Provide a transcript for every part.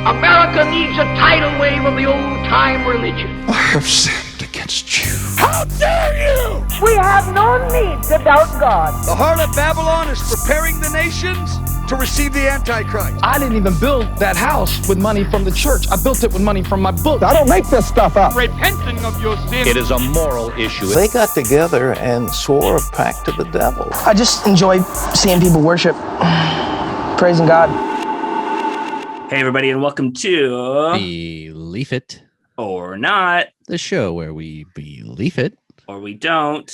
America needs a tidal wave of the old-time religion. I have sinned against you. How dare you! We have no need to doubt God. The harlot Babylon is preparing the nations to receive the Antichrist. I didn't even build that house with money from the church. I built it with money from my book. I don't make this stuff up. Repenting of your sin. It is a moral issue. They got together and swore a pact to the devil. I just enjoy seeing people worship, praising God. Hey, everybody, and welcome to Believe It or Not, the show where we believe it or we don't.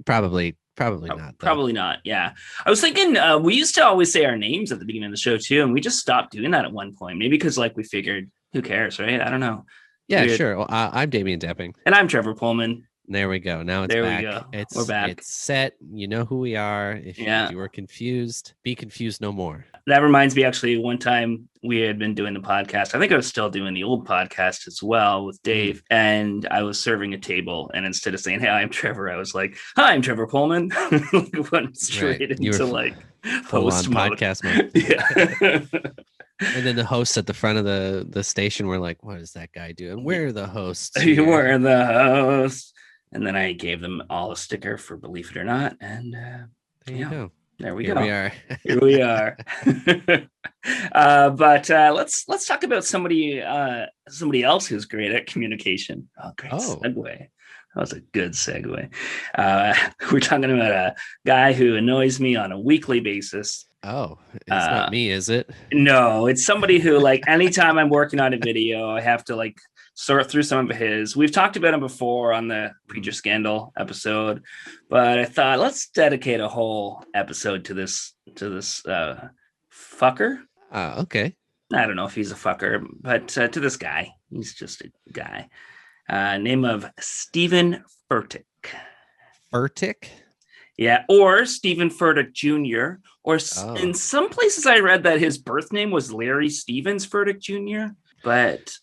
Probably not. Though. Probably not. Yeah, I was thinking we used to always say our names at the beginning of the show too, and we just stopped doing that at one point. Maybe because we figured, who cares, right? I don't know. Yeah, weird. Sure. Well, I'm Damien Doepping, and I'm Trevor Poelman. There we go. Now it's there back. We go. We're back. It's set. You know who we are. If you were confused, be confused no more. That reminds me, actually, one time we had been doing the podcast. I think I was still doing the old podcast as well with Dave. And I was serving a table. And instead of saying, hey, I'm Trevor, I was like, hi, I'm Trevor Poelman. Went straight into host mode. Podcast mode. Yeah. And then the hosts at the front of the station were like, what is that guy doing? We're the hosts. You were the host. And then I gave them all a sticker for Believe It or Not. And there you go. There we go. Here we are. But let's talk about somebody else who's great at communication. Great segue. That was a good segue. We're talking about a guy who annoys me on a weekly basis. Oh, it's not me, is it? No, it's somebody who, anytime I'm working on a video, I have to sort through some of his. We've talked about him before on the Preacher Scandal episode, but I thought let's dedicate a whole episode to this fucker. Okay. I don't know if he's a fucker, but to this guy, he's just a guy. Name of Steven Furtick. Furtick? Yeah, or Steven Furtick Jr. Or in some places I read that his birth name was Larry Stevens Furtick Jr., but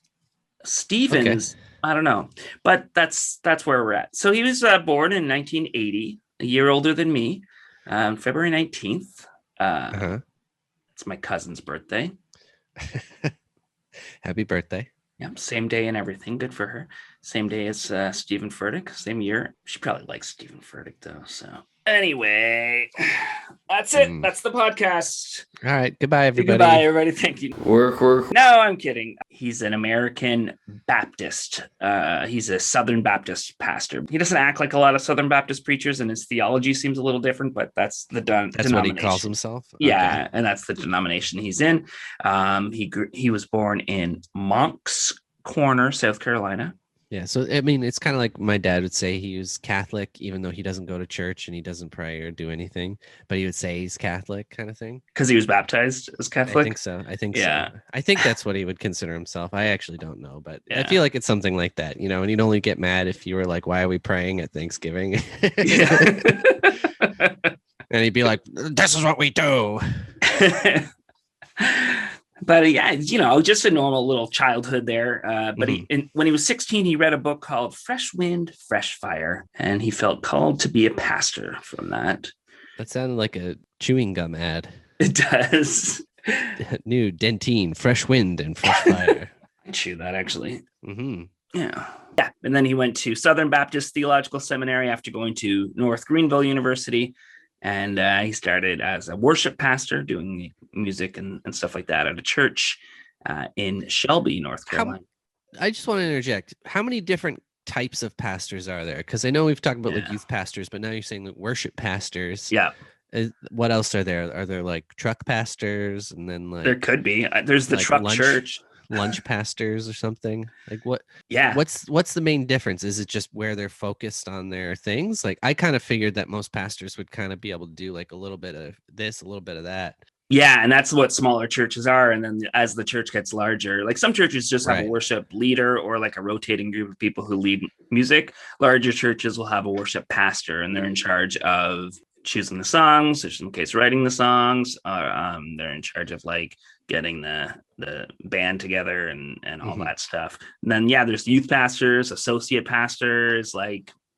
Stevens, okay. I don't know, but that's where we're at. So he was born in 1980, a year older than me, February 19th. It's my cousin's birthday. Happy birthday. Yep, same day and everything. Good for her. Same day as Steven Furtick, same year. She probably likes Steven Furtick, though, so... Anyway, that's it. That's the podcast. All right. Goodbye, everybody. Goodbye, everybody. Thank you. Work. No, I'm kidding. He's an American Baptist. He's a Southern Baptist pastor. He doesn't act like a lot of Southern Baptist preachers, and his theology seems a little different, but that's the That's what he calls himself? Okay. Yeah, and that's the denomination he's in. He was born in Moncks Corner, South Carolina. Yeah, so I mean, it's kind of like my dad would say he was Catholic, even though he doesn't go to church and he doesn't pray or do anything, but he would say he's Catholic kind of thing. Because he was baptized as Catholic? I think so. So. I think that's what he would consider himself. I actually don't know, but I feel like it's something like that, and he'd only get mad if you were like, why are we praying at Thanksgiving? And he'd be like, this is what we do. But just a normal little childhood there. But when he was 16, he read a book called Fresh Wind, Fresh Fire, and he felt called to be a pastor from that. That sounded like a chewing gum ad. It does. New Dentine, Fresh Wind and Fresh Fire. I chew that, actually. Mm-hmm. Yeah. And then he went to Southern Baptist Theological Seminary after going to North Greenville University. And he started as a worship pastor doing music and stuff like that at a church in Shelby, North Carolina. I just want to interject. How many different types of pastors are there? Because I know we've talked about youth pastors, but now you're saying worship pastors. Yeah. What else are there? Are there truck pastors? And then there could be. There's the truck church. Lunch pastors or something what? Yeah. What's the main difference? Is it just where they're focused on their things? I kind of figured that most pastors would kind of be able to do a little bit of this, a little bit of that. Yeah, and that's what smaller churches are. And then as the church gets larger, some churches just have a worship leader or a rotating group of people who lead music. Larger churches will have a worship pastor, and they're in charge of choosing the songs, or in some case writing the songs. They're in charge of getting the band together and all that stuff. And then there's youth pastors, associate pastors,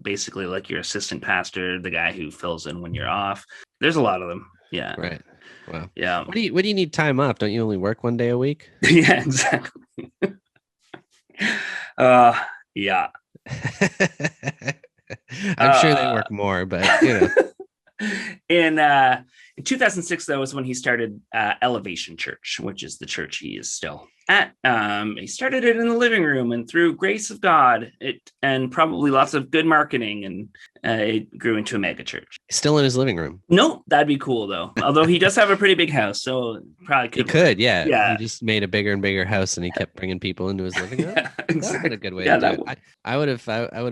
basically your assistant pastor, the guy who fills in when you're off. There's a lot of them. Yeah. Right. Wow. Yeah. What do you need time off? Don't you only work one day a week? Yeah, exactly. Yeah. I'm sure they work more, but you know. In 2006, though, was when he started Elevation Church, which is the church he is still at. He started it in the living room, and through grace of God, and probably lots of good marketing, and it grew into a mega church. Still in his living room. No, that'd be cool though. Although he does have a pretty big house, so probably could. He could, yeah. Yeah. He just made a bigger and bigger house, and he kept bringing people into his living room. Yeah, exactly. That would have been a good way to do it. I would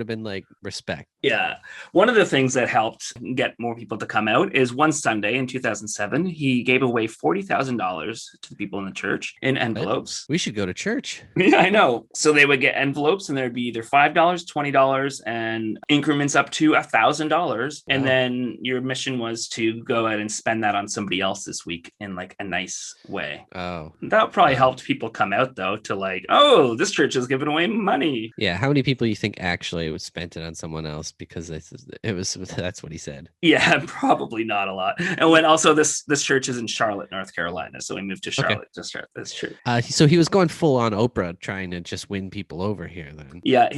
have been like, respect. Yeah. One of the things that helped get more people to come out is one Sunday in 2007, he gave away $40,000 to the people in the church in envelopes. We should go to church. Yeah, I know. So they would get envelopes, and there'd be either $5, $20, and increments up to $1,000. And then your mission was to go out and spend that on somebody else this week in like a nice way. Oh, that probably helped people come out though to like, oh, this church is giving away money. Yeah. How many people you think actually spent it on someone else because that's what he said? Yeah, probably not a lot. And when also this church is in Charlotte, North Carolina, so we moved to Charlotte to start this church. So he was going full on Oprah, trying to just win people over here. Then yeah,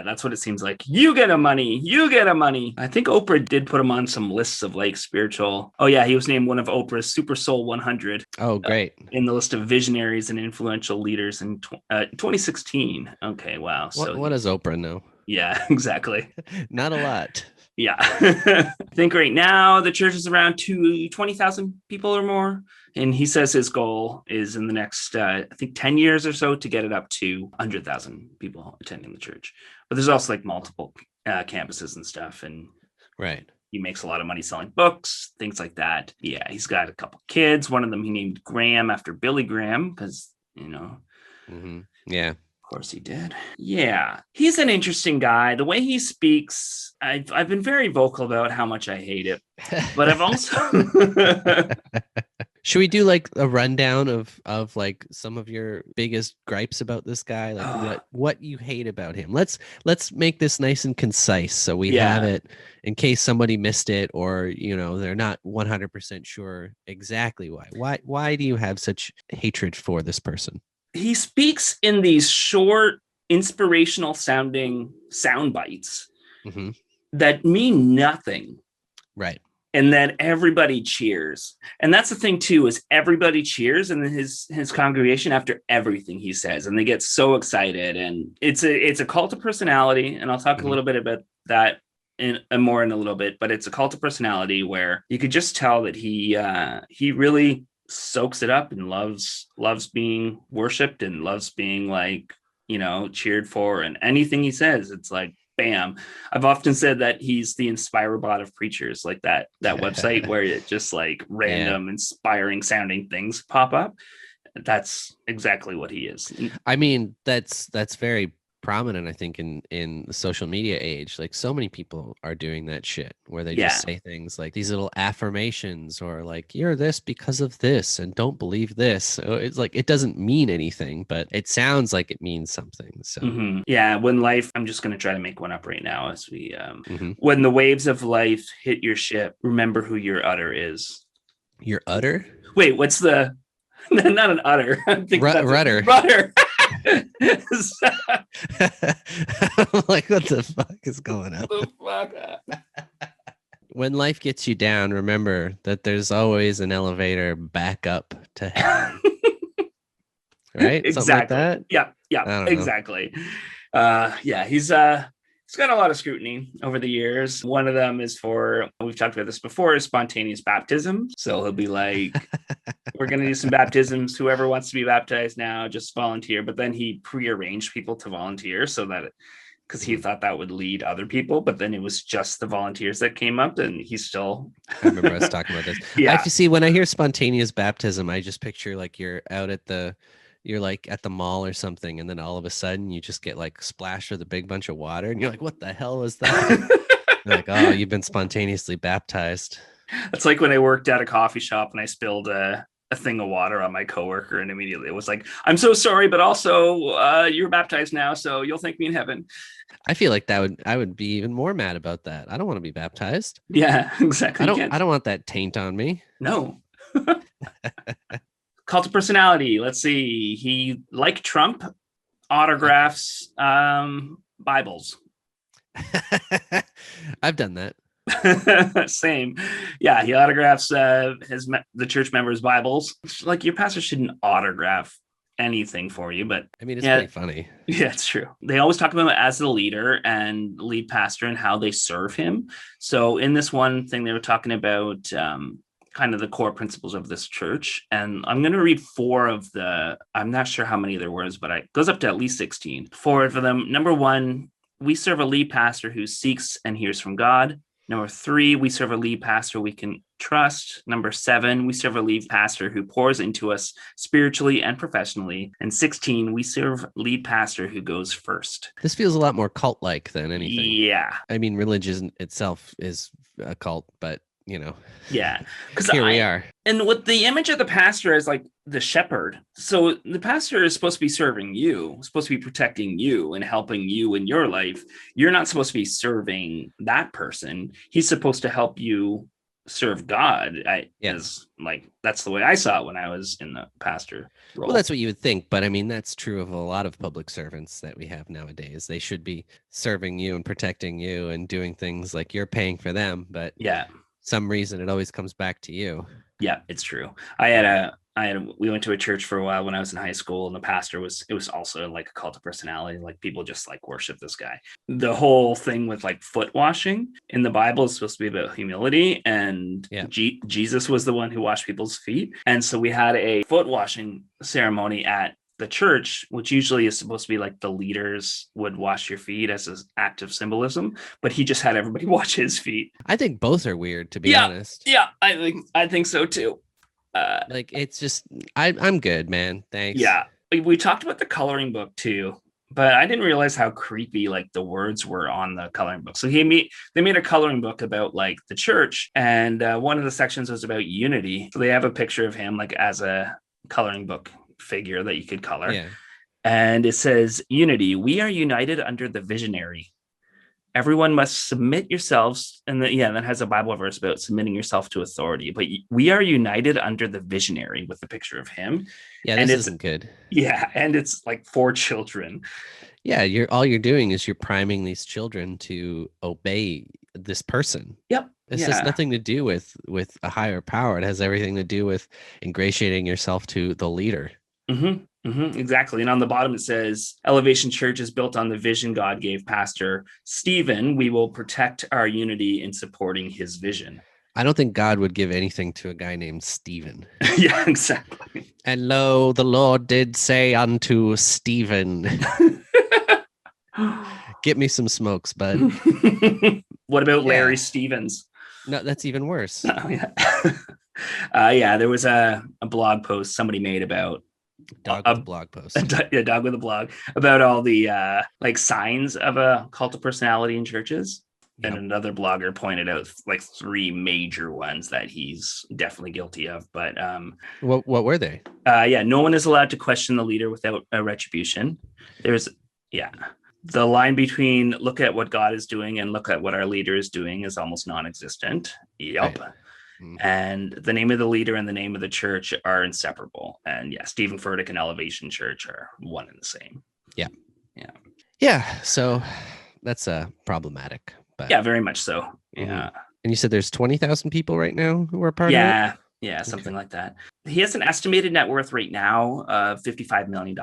that's what it seems like. You get a money. I think Oprah did put him on some lists of like spiritual. Oh yeah, he was named one of Oprah's Super Soul 100. Oh, great! In the list of visionaries and influential leaders in 2016. Okay, wow. What does Oprah know? Yeah, exactly. Not a lot. Yeah. I think right now the church is around 20,000 people or more. And he says his goal is in the next, I think 10 years or so to get it up to 100,000 people attending the church. But there's also like multiple campuses and stuff. And right. He makes a lot of money selling books, things like that. Yeah. He's got a couple kids. One of them he named Graham after Billy Graham because, you know. Mm-hmm. Yeah. Of course he did. Yeah. He's an interesting guy. The way he speaks, I've been very vocal about how much I hate it. But I've also... Should we do like a rundown of like some of your biggest gripes about this guy? Like what you hate about him? Let's make this nice and concise so we have it in case somebody missed it or, you know, they're not 100% sure exactly why. Why do you have such hatred for this person? He speaks in these short, inspirational sounding sound bites that mean nothing. Right. And then everybody cheers. And that's the thing too, is everybody cheers in his congregation after everything he says. And they get so excited. And it's a cult of personality. And I'll talk a little bit about that in a little bit, but it's a cult of personality where you could just tell that he really soaks it up and loves being worshipped and loves being like, you know, cheered for, and anything he says, it's like, bam. I've often said that he's the Inspirabot of preachers, like that website where it just like random inspiring sounding things pop up. That's exactly what he is. I mean, that's very prominent, I think, in the social media age. Like so many people are doing that shit where they just say things like these little affirmations or like, you're this because of this and don't believe this. So it's like it doesn't mean anything, but it sounds like it means something. So I'm just going to try to make one up right now as we when the waves of life hit your ship, remember who your udder is. Your udder? Wait, what's the not an udder. Rudder. Rudder. I'm like, what the fuck is going on? When life gets you down, remember that there's always an elevator back up to heaven. Right? Exactly. Something like that? Yeah, exactly. He's got a lot of scrutiny over the years. One of them is we've talked about this before, is spontaneous baptism. So he'll be like, we're going to do some baptisms. Whoever wants to be baptized now, just volunteer. But then he prearranged people to volunteer because he thought that would lead other people. But then it was just the volunteers that came up, and he still... I remember us talking about this. I have to see, when I hear spontaneous baptism, I just picture like you're like at the mall or something, and then all of a sudden you just get like splashed with a big bunch of water, and you're like, what the hell was that? Like, oh, you've been spontaneously baptized. It's like when I worked at a coffee shop and I spilled a thing of water on my coworker, and immediately it was like, I'm so sorry, but also you're baptized now, so you'll thank me in heaven. I feel like I would be even more mad about that. I don't want to be baptized. Yeah, exactly. I don't want that taint on me. No. Cult of personality. Let's see. He, like Trump, autographs Bibles. I've done that. Same. Yeah, he autographs the church members' Bibles. Like, your pastor shouldn't autograph anything for you, but I mean, it's pretty funny. Yeah, it's true. They always talk about him as the leader and lead pastor and how they serve him. So in this one thing, they were talking about kind of the core principles of this church. And I'm going to read 4 of the, I'm not sure how many there was, but it goes up to at least 16. 4 of them. Number 1, we serve a lead pastor who seeks and hears from God. Number 3, we serve a lead pastor we can trust. Number 7, we serve a lead pastor who pours into us spiritually and professionally. And 16, we serve lead pastor who goes first. This feels a lot more cult-like than anything. Yeah. I mean, religion itself is a cult, but Yeah. Because here we are. And with the image of the pastor as like the shepherd. So the pastor is supposed to be serving you, supposed to be protecting you and helping you in your life. You're not supposed to be serving that person. He's supposed to help you serve God. That's the way I saw it when I was in the pastor role. Well, that's what you would think, but I mean, that's true of a lot of public servants that we have nowadays. They should be serving you and protecting you and doing things like you're paying for them, but some reason it always comes back to you. Yeah, it's true. We went to a church for a while when I was in high school, and the pastor it was also like a cult of personality. Like, people just like worship this guy. The whole thing with like foot washing in the Bible is supposed to be about humility, and Jesus was the one who washed people's feet. And so we had a foot washing ceremony at the church, which usually is supposed to be like the leaders would wash your feet as an act of symbolism, but he just had everybody wash his feet. I think both are weird, to be honest. Yeah, I think so too. It's just I'm good, man. Thanks. Yeah, we talked about the coloring book too, but I didn't realize how creepy like the words were on the coloring book. So they made a coloring book about like the church, and one of the sections was about unity. So they have a picture of him like as a coloring book figure that you could color. Yeah. And it says, unity, we are united under the visionary. Everyone must submit yourselves. And that has a Bible verse about submitting yourself to authority. But we are united under the visionary, with a picture of him. Yeah, this isn't good. Yeah, and it's like for children. Yeah, all you're doing is you're priming these children to obey this person. Yep. This has nothing to do with a higher power. It has everything to do with ingratiating yourself to the leader. Exactly. And on the bottom it says, Elevation Church is built on the vision God gave Pastor Steven. We will protect our unity in supporting his vision. I don't think God would give anything to a guy named Steven. Yeah, exactly. And lo, the Lord did say unto Steven, get me some smokes, bud. What about Larry Stevens? No, that's even worse. Oh, yeah. There was a blog post somebody made about Dog with a blog post. Dog with a blog about all the like signs of a cult of personality in churches. Yep. And another blogger pointed out like 3 major ones that he's definitely guilty of. But what were they? No one is allowed to question the leader without a retribution. The line between look at what God is doing and look at what our leader is doing is almost non-existent. Yep. Right. And the name of the leader and the name of the church are inseparable. And Steven Furtick and Elevation Church are one and the same. Yeah. So that's problematic. But yeah, very much so. Yeah. And you said there's 20,000 people right now who are part of it? Yeah, something like that. He has an estimated net worth right now of $55 million,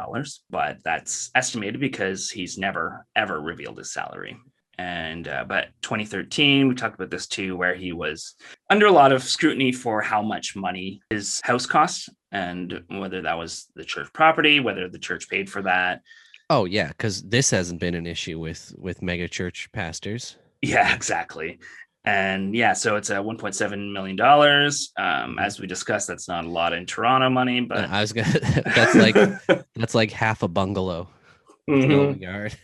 but that's estimated because he's never, ever revealed his salary. And but 2013, we talked about this too, where he was under a lot of scrutiny for how much money his house cost, and whether that was the church property, whether the church paid for that. Oh yeah, because this hasn't been an issue with megachurch pastors. Yeah, exactly. And so it's $1.7 million. As we discussed, that's not a lot in Toronto money, but I was gonna. that's like half a bungalow. Mm-hmm. Yard.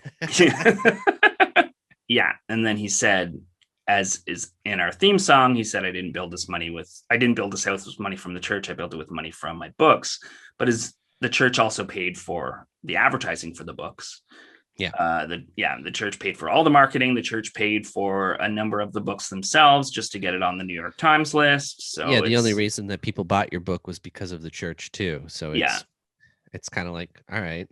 Yeah. And then he said, as is in our theme song, he said, I didn't build this house with money from the church. I built it with money from my books. But the church also paid for the advertising for the books. Yeah. The church paid for all the marketing. The church paid for a number of the books themselves just to get it on the New York Times list. So yeah, the only reason that people bought your book was because of the church too. So it's kind of like, all right.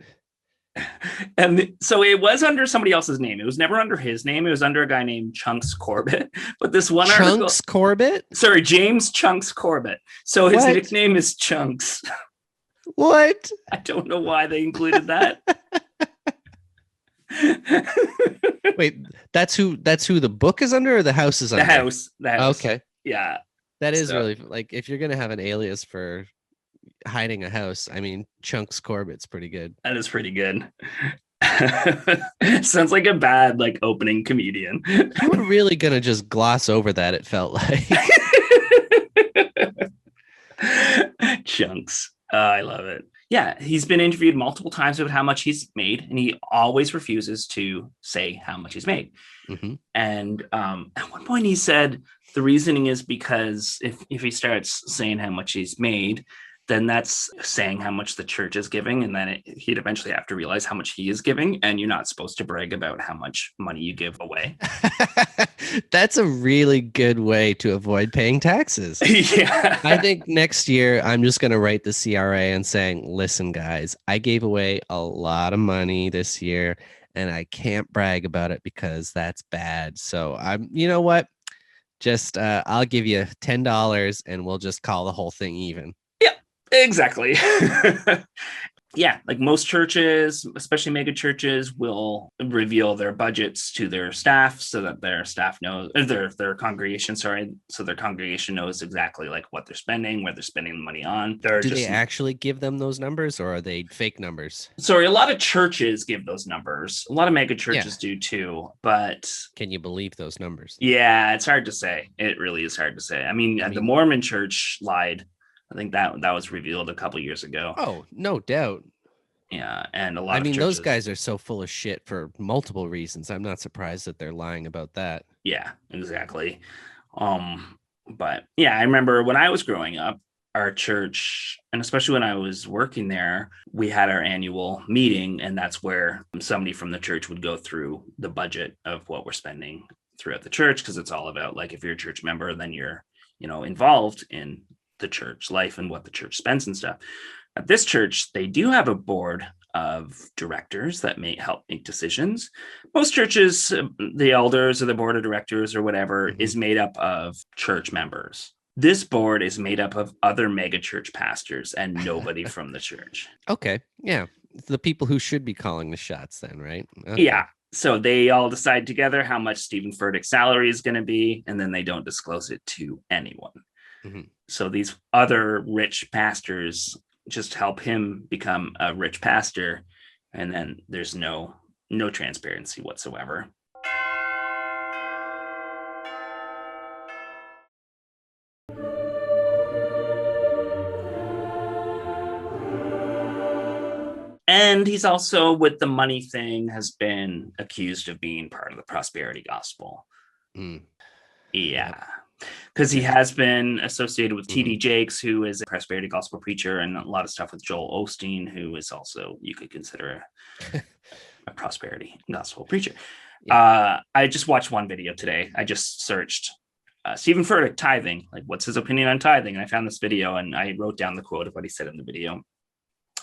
And so it was under somebody else's name. It was never under his name. It was under a guy named Chunks Corbett. But this one Chunks Corbett? Sorry, James Chunks Corbett. So his nickname is Chunks. What? I don't know why they included that. Wait, that's who the book is under, or the house is under? The house. Okay. Yeah. That is really, like, if you're gonna have an alias for hiding a house, I mean, Chunks Corbett's pretty good. That is pretty good. Sounds like a bad opening comedian. You were really gonna just gloss over that, it felt like. Chunks. I love it. Yeah, he's been interviewed multiple times about how much he's made, and he always refuses to say how much he's made. Mm-hmm. And at one point he said the reasoning is because if he starts saying how much he's made, then that's saying how much the church is giving, and then he'd eventually have to realize how much he is giving, and you're not supposed to brag about how much money you give away. That's a really good way to avoid paying taxes. Yeah. I think next year I'm just going to write the CRA and saying, listen, guys, I gave away a lot of money this year, and I can't brag about it because that's bad. So you know what? Just I'll give you $10 and we'll just call the whole thing even. Exactly. Yeah, like most churches, especially mega churches, will reveal their budgets to their staff so that their staff knows, their congregation, so their congregation knows exactly what they're spending, where they're spending the money on. Do they actually give them those numbers, or are they fake numbers? Sorry, a lot of churches give those numbers. A lot of mega churches do too, but can you believe those numbers? Yeah, it's hard to say. It really is hard to say. I mean, the Mormon church lied. I think that was revealed a couple years ago. Oh, no doubt. Yeah, and a lot of churches, those guys are so full of shit for multiple reasons. I'm not surprised that they're lying about that. Yeah, exactly. But yeah, I remember when I was growing up, our church, and especially when I was working there, we had our annual meeting, and that's where somebody from the church would go through the budget of what we're spending throughout the church, because it's all about if you're a church member, then you're involved in the church life and what the church spends and stuff. At this church, they do have a board of directors that may help make decisions. Most churches, the elders or the board of directors or whatever is made up of church members. This board is made up of other mega church pastors and nobody from the church. Okay. Yeah. The people who should be calling the shots then, right? Okay. Yeah. So they all decide together how much Steven Furtick's salary is going to be, and then they don't disclose it to anyone. Mm-hmm. So these other rich pastors just help him become a rich pastor, and then there's no transparency whatsoever. And he's also, with the money thing, has been accused of being part of the prosperity gospel. Mm. Yeah. Because he has been associated with T.D. Jakes, who is a prosperity gospel preacher, and a lot of stuff with Joel Osteen, who is also, you could consider a prosperity gospel preacher. Yeah. I just watched one video today. I just searched Steven Furtick tithing, what's his opinion on tithing? And I found this video, and I wrote down the quote of what he said in the video.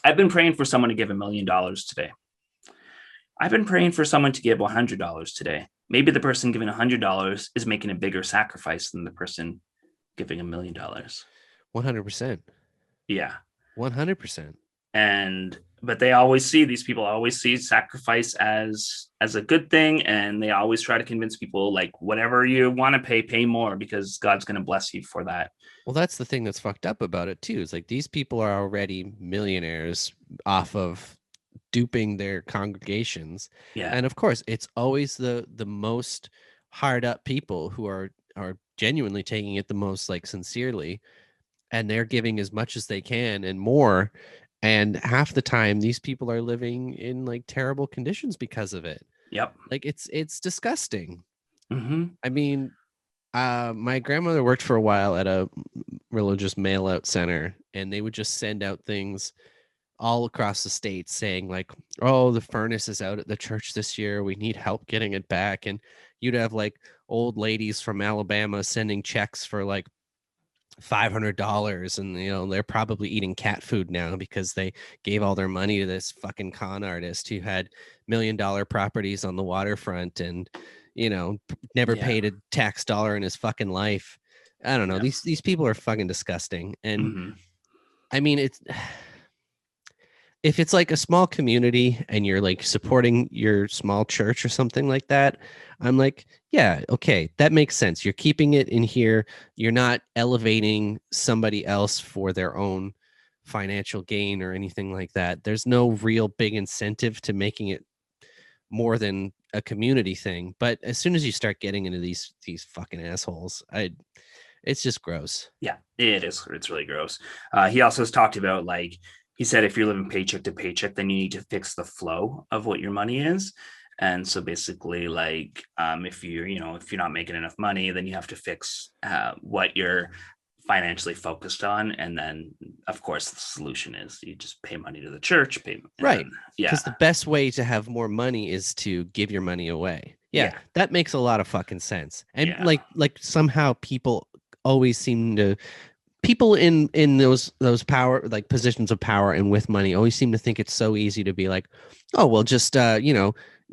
I've been praying for someone to give $1 million today. I've been praying for someone to give $100 today. Maybe the person giving $100 is making a bigger sacrifice than the person giving $1 million. 100%. Yeah. 100%. But these people always see sacrifice as a good thing. And they always try to convince people, whatever you want to pay more, because God's going to bless you for that. Well, that's the thing that's fucked up about it too. It's these people are already millionaires off of duping their congregations. Yeah. And of course, it's always the most hard up people who are genuinely taking it the most sincerely, and they're giving as much as they can and more. And half the time these people are living in terrible conditions because of it. Yep. It's disgusting. Mm-hmm. I mean, my grandmother worked for a while at a religious mail out center, and they would just send out things all across the state saying like, oh, the furnace is out at the church this year. We need help getting it back. And you'd have like old ladies from Alabama sending checks for like $500, and you know they're probably eating cat food now because they gave all their money to this fucking con artist who had $1 million properties on the waterfront and you know never paid a tax dollar in his fucking life. I don't know. These people are fucking disgusting. And I mean, it's if it's like a small community and you're like supporting your small church or something like that, I'm like, yeah, okay, that makes sense. You're keeping it in here. You're not elevating somebody else for their own financial gain or anything like that. There's no real big incentive to making it more than a community thing. But as soon as you start getting into these fucking assholes, it's just gross. Yeah, it is. It's really gross. He also has talked about like, he said, if you're living paycheck to paycheck, then you need to fix the flow of what your money is. And so basically like, if you're not making enough money, then you have to fix what you're financially focused on. And then of course the solution is you just pay money to the church. Right. Because the best way to have more money is to give your money away. Yeah. That makes a lot of fucking sense. And like somehow people always seem to, people in those power, like positions of power and with money, always seem to think it's so easy to be like, oh, well, just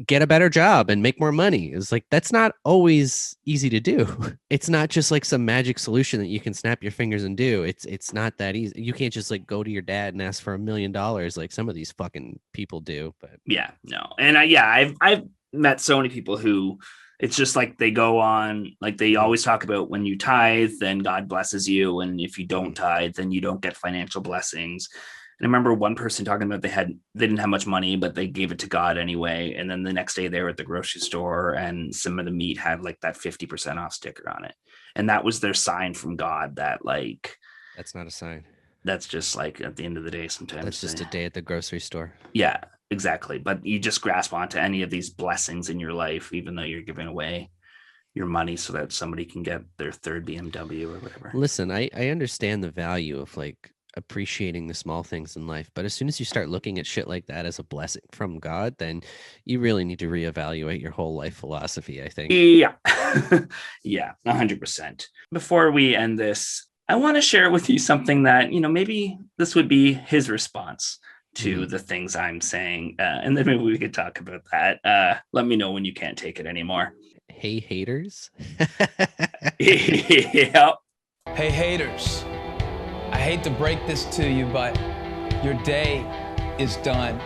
get a better job and make more money. It's like, that's not always easy to do. It's not just like some magic solution that you can snap your fingers and do. It's not that easy. You can't just like go to your dad and ask for $1 million like some of these fucking people do. But and I've met so many people who it's just like they go on, like they always talk about when you tithe, then God blesses you. And if you don't tithe, then you don't get financial blessings. And I remember one person talking about they didn't have much money, but they gave it to God anyway. And then the next day they were at the grocery store and some of the meat had like that 50% off sticker on it. And that was their sign from God that like, that's not a sign. That's just like at the end of the day, sometimes that's just a day at the grocery store. Yeah, exactly. But you just grasp onto any of these blessings in your life, even though you're giving away your money so that somebody can get their third BMW or whatever. Listen, I understand the value of like appreciating the small things in life, but as soon as you start looking at shit like that as a blessing from God, then you really need to reevaluate your whole life philosophy, I think. Yeah. Yeah, 100%. Before we end this, I want to share with you something that, maybe this would be his response to the things I'm saying. And then maybe we could talk about that. Let me know when you can't take it anymore. Hey, haters. Yep. Hey, haters. I hate to break this to you, but your day is done.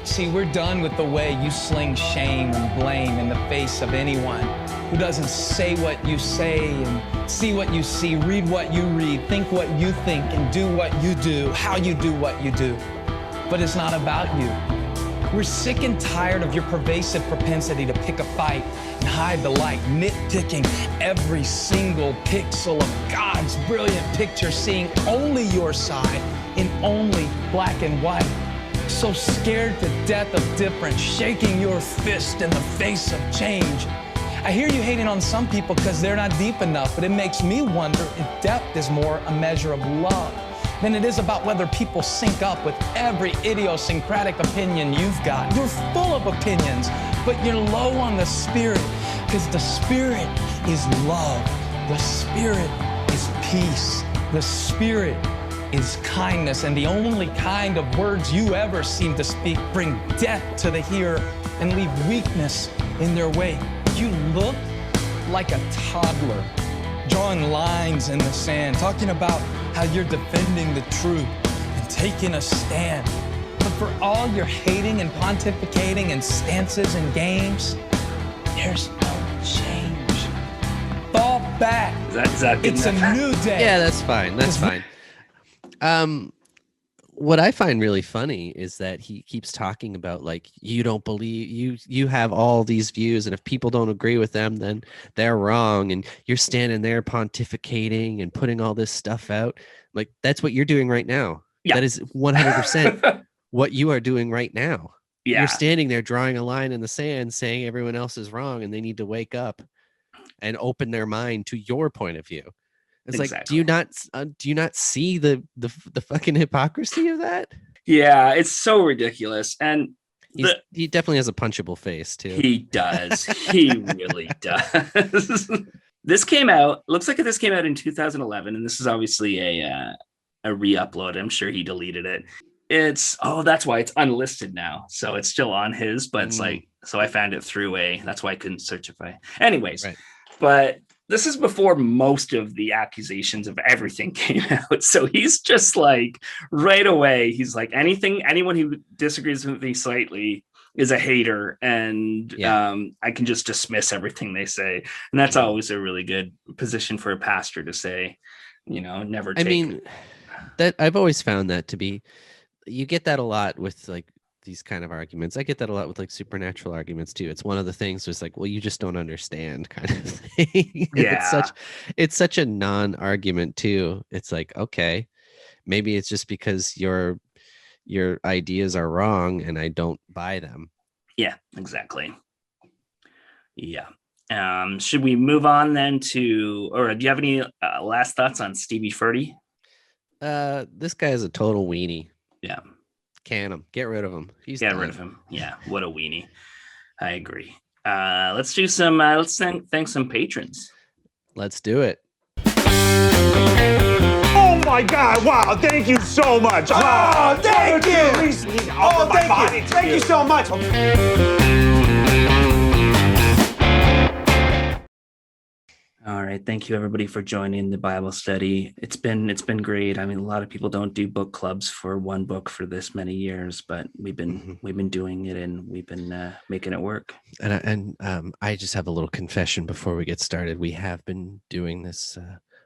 See, we're done with the way you sling shame and blame in the face of anyone who doesn't say what you say and see what you see, read what you read, think what you think, and do what you do, how you do what you do. But it's not about you. We're sick and tired of your pervasive propensity to pick a fight and hide the light, nitpicking every single pixel of God's brilliant picture, seeing only your side in only black and white. So scared to death of difference, shaking your fist in the face of change. I hear you hating on some people because they're not deep enough, but it makes me wonder if depth is more a measure of love than it is about whether people sync up with every idiosyncratic opinion you've got. You're full of opinions, but you're low on the spirit, because the spirit is love. The spirit is peace. The spirit is kindness, and the only kind of words you ever seem to speak bring death to the hearer and leave weakness in their wake. You look like a toddler, drawing lines in the sand, talking about how you're defending the truth and taking a stand. But for all your hating and pontificating and stances and games, there's no change. Fall back. Is that good it's enough? A new day. Yeah, that's fine. That's fine. What I find really funny is that he keeps talking about like, you don't believe you have all these views, and if people don't agree with them, then they're wrong. And you're standing there pontificating and putting all this stuff out. Like, that's what you're doing right now. Yeah. That is 100% what you are doing right now. Yeah. You're standing there drawing a line in the sand saying everyone else is wrong and they need to wake up and open their mind to your point of view. It's exactly. Like, do you not see the fucking hypocrisy of that? Yeah, it's so ridiculous. And he definitely has a punchable face too. He does. He really does. This came out, looks like this came out in 2011, and this is obviously a re-upload. I'm sure he deleted it. That's why it's unlisted now. So it's still on his, but it's like, so I found it through that's why I couldn't search it anyways. Right. But this is before most of the accusations of everything came out. So he's just like, right away, he's like, anyone who disagrees with me slightly is a hater, and I can just dismiss everything they say. And that's always a really good position for a pastor to say, never take. I mean, that I've always found that to be, you get that a lot with like these kind of arguments. I get that a lot with like supernatural arguments too. It's one of the things was like, well, you just don't understand kind of thing. Yeah. It's such a non-argument too. It's like, okay, maybe it's just because your ideas are wrong and I don't buy them. Yeah, exactly. Yeah. Should we move on then or do you have any last thoughts on Stevie Furtick? This guy is a total weenie. Yeah. Can him. Get rid of him. Get rid of him. Yeah. What a weenie. I agree. Let's do some, let's thank some patrons. Let's do it. Oh my God. Wow. Thank you so much. Oh, thank you. Thank you so much. All right. Thank you, everybody, for joining the Bible study. It's been great. I mean, a lot of people don't do book clubs for one book for this many years, but we've been doing it, and we've been making it work. And I just have a little confession before we get started. We have been doing this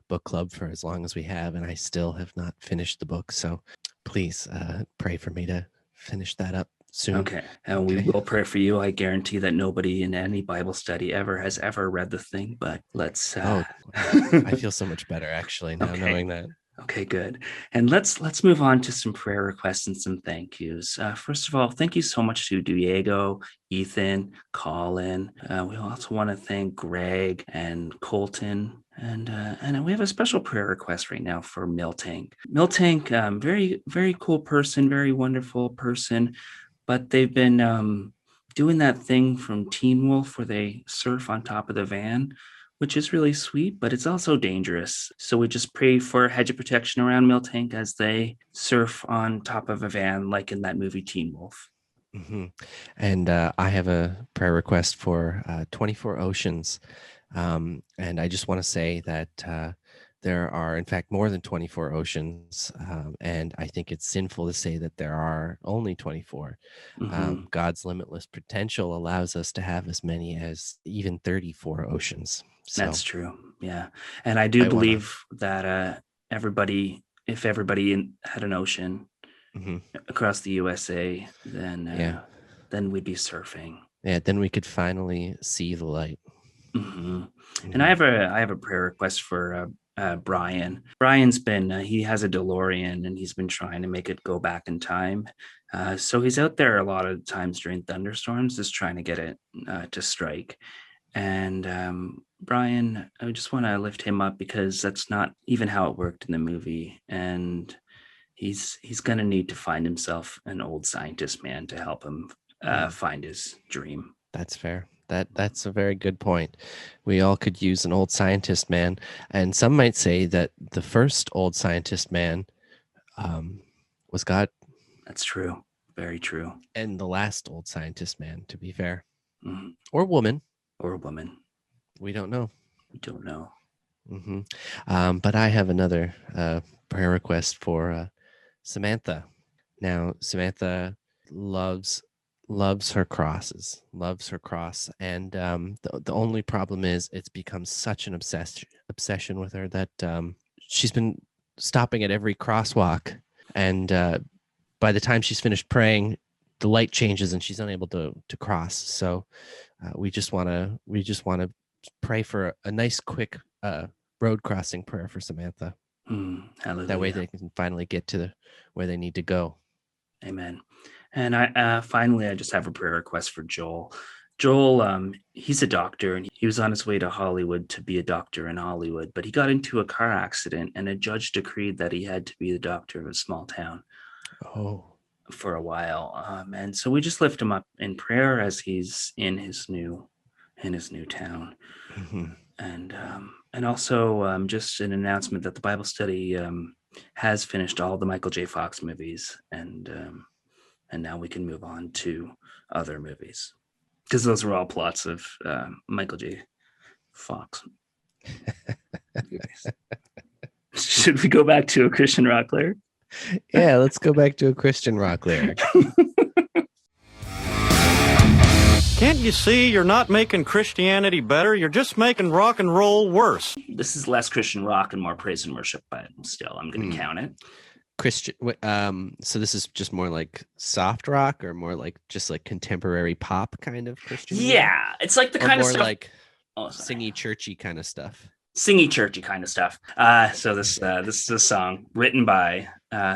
book club for as long as we have, and I still have not finished the book. So please pray for me to finish that up soon. Okay. And we will pray for you. I guarantee that nobody in any Bible study has ever read the thing, but let's I feel so much better actually now knowing that. Okay, good. And let's move on to some prayer requests and some thank yous. First of all, thank you so much to Diego, Ethan, Colin. We also want to thank Greg and Colton. And we have a special prayer request right now for Miltank. Miltank, very, very cool person, very wonderful person. But they've been doing that thing from Teen Wolf where they surf on top of the van, which is really sweet, but it's also dangerous. So we just pray for a hedge of protection around Miltank as they surf on top of a van, like in that movie Teen Wolf. Mm-hmm. And I have a prayer request for 24 Oceans. And I just want to say that there are, in fact, more than 24 oceans, and I think it's sinful to say that there are only 24. Mm-hmm. God's limitless potential allows us to have as many as even 34 oceans. So, that's true. Yeah. And I believe that if everybody had an ocean across the USA, then we'd be surfing. Yeah, then we could finally see the light. Mm-hmm. And I have a prayer request for Brian. Brian's he has a DeLorean, and he's been trying to make it go back in time. So he's out there a lot of times during thunderstorms, just trying to get it to strike. And Brian, I just want to lift him up because that's not even how it worked in the movie. And he's going to need to find himself an old scientist man to help him find his dream. That's fair. That's a very good point. We all could use an old scientist man. And some might say that the first old scientist man was God. That's true. Very true. And the last old scientist man, to be fair. Mm-hmm. Or woman. Or a woman. We don't know. We don't know. Mm-hmm. But I have another prayer request for Samantha. Now, Samantha loves her cross, and the only problem is it's become such an obsession with her that she's been stopping at every crosswalk, and by the time she's finished praying, the light changes and she's unable to cross. So we just want to pray for a nice quick road crossing prayer for Samantha. That way they can finally get to where they need to go. Amen. And I finally just have a prayer request for Joel. Joel, he's a doctor, and he was on his way to Hollywood to be a doctor in Hollywood, but he got into a car accident, and a judge decreed that he had to be the doctor of a small town. Oh. for a while. And so we just lift him up in prayer as he's in his new town. And also just an announcement that the Bible study has finished all the Michael J. Fox movies, and now we can move on to other movies, because those were all plots of Michael J. Fox movies. Should we go back to a Christian rock lyric? Yeah, let's go back to a Christian rock lyric. Can't you see you're not making Christianity better? You're just making rock and roll worse. This is less Christian rock and more praise and worship, but still, I'm going to count it. Christian. So this is just more like soft rock, or more like just like contemporary pop kind of Christian? Yeah, it's like the kind of stuff like singy, churchy kind of stuff. Singy, churchy kind of stuff. So this is a song written by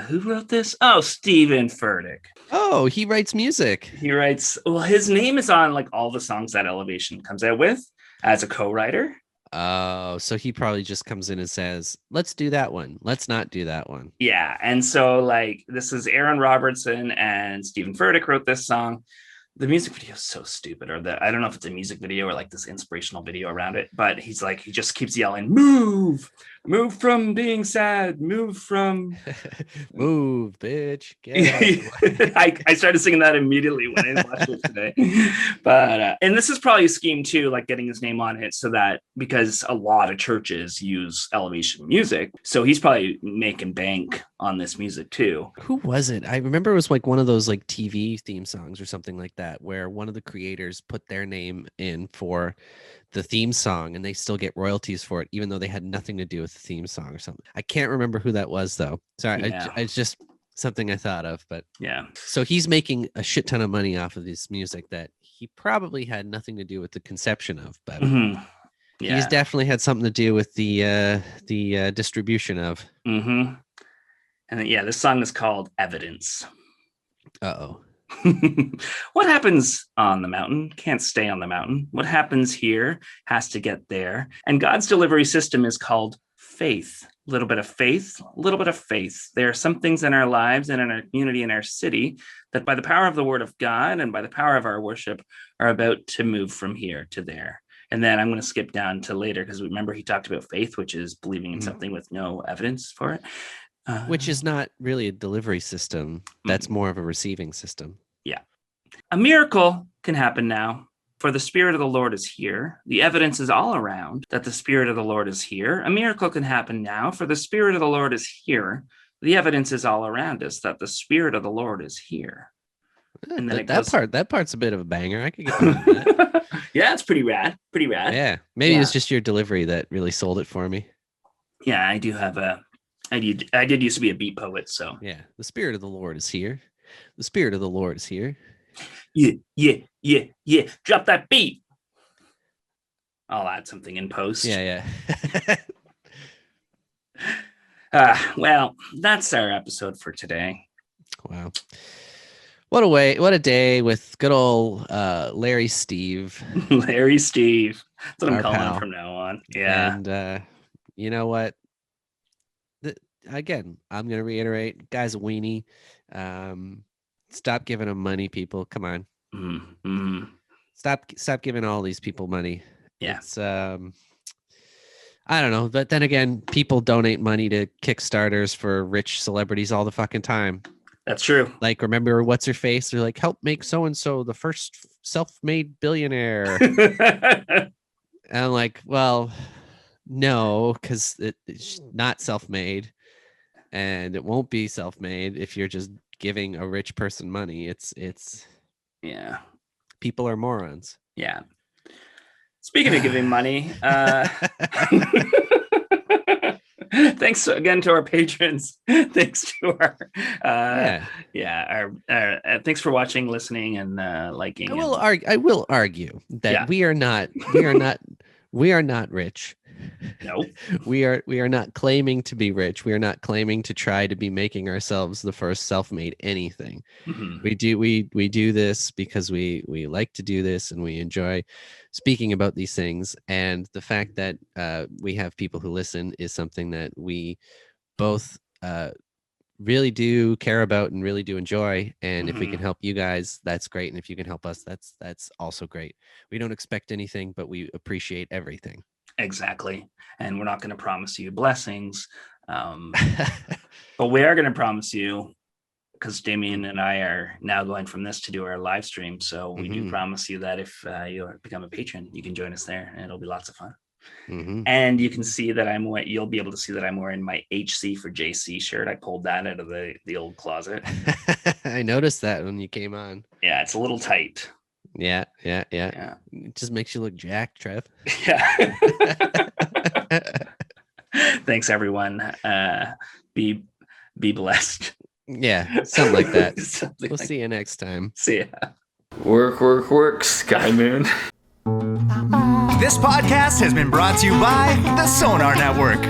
who wrote this? Oh, Steven Furtick. Oh, he writes music. He writes. Well, his name is on like all the songs that Elevation comes out with as a co-writer. Oh, so he probably just comes in and says, "Let's do that one. Let's not do that one." Yeah, and so like this is Aaron Robertson and Steven Furtick wrote this song. The music video is so stupid, I don't know if it's a music video or like this inspirational video around it, but he just keeps yelling, move from being sad, move, bitch. Get I started singing that immediately when I watched it today. But and this is probably a scheme too, like getting his name on it, so that because a lot of churches use Elevation music, so he's probably making bank on this music too. Who was it? I remember it was like one of those like TV theme songs or something like that, where one of the creators put their name in for the theme song and they still get royalties for it, even though they had nothing to do with the theme song or something. I can't remember who that was though. Sorry, yeah. It's just something I thought of, but yeah. So he's making a shit ton of money off of this music that he probably had nothing to do with the conception of, but he's definitely had something to do with the distribution of. And then, this song is called Evidence. Uh-oh. What happens on the mountain can't stay on the mountain. What happens here has to get there. And God's delivery system is called faith. A little bit of faith, a little bit of faith. There are some things in our lives and in our community, in our city, that by the power of the word of God and by the power of our worship are about to move from here to there. And then I'm going to skip down to later, because remember he talked about faith, which is believing in something with no evidence for it. Which is not really a delivery system. That's more of a receiving system. Yeah. A miracle can happen now, for the Spirit of the Lord is here. The evidence is all around that the Spirit of the Lord is here. A miracle can happen now, for the Spirit of the Lord is here. The evidence is all around us that the Spirit of the Lord is here. And then that part's a bit of a banger. I could get behind that. Yeah, it's pretty rad. Pretty rad. Yeah. Maybe it's just your delivery that really sold it for me. Yeah, I do have I did used to be a beat poet, so. Yeah, the Spirit of the Lord is here. The Spirit of the Lord is here. Yeah. Drop that beat. I'll add something in post. Yeah. Well, that's our episode for today. Wow. What a day with good old Larry Steve. Larry Steve. That's what I'm calling him from now on. Yeah. And you know what? Again, I'm going to reiterate, guy's a weenie. Stop giving him money, people. Come on. Mm-hmm. Stop giving all these people money. Yeah. It's, I don't know. But then again, people donate money to Kickstarters for rich celebrities all the fucking time. That's true. Like, remember what's her face? They're like, help make so-and-so the first self-made billionaire. And I'm like, well, no, because it's not self-made. And it won't be self-made if you're just giving a rich person money. It's yeah. People are morons. Yeah. Speaking of giving money, thanks again to our patrons. Thanks to our thanks for watching, listening, and liking. I will argue that we are not rich. No, we are not claiming to be rich. We are not claiming to try to be making ourselves the first self-made anything. Mm-hmm. We do this because we like to do this and we enjoy speaking about these things. And the fact that we have people who listen is something that we both really do care about and really do enjoy. And if we can Mhm. help you guys, that's great. And if you can help us, that's also great. We don't expect anything, but we appreciate everything. Exactly. And we're not going to promise you blessings. But we are going to promise you, because Damien and I are now going from this to do our live stream. So we do promise you that if you become a patron, you can join us there and it'll be lots of fun. And you can see that you'll be able to see that I'm wearing my HC for JC shirt. I pulled that out of the old closet. I noticed that when you came on. Yeah, it's a little tight. Yeah. It just makes you look jacked, Trev. Yeah. Thanks, everyone. Be blessed. Yeah, something like that. We'll see you next time. See ya. Work, Sky Moon. This podcast has been brought to you by the Sonar Network.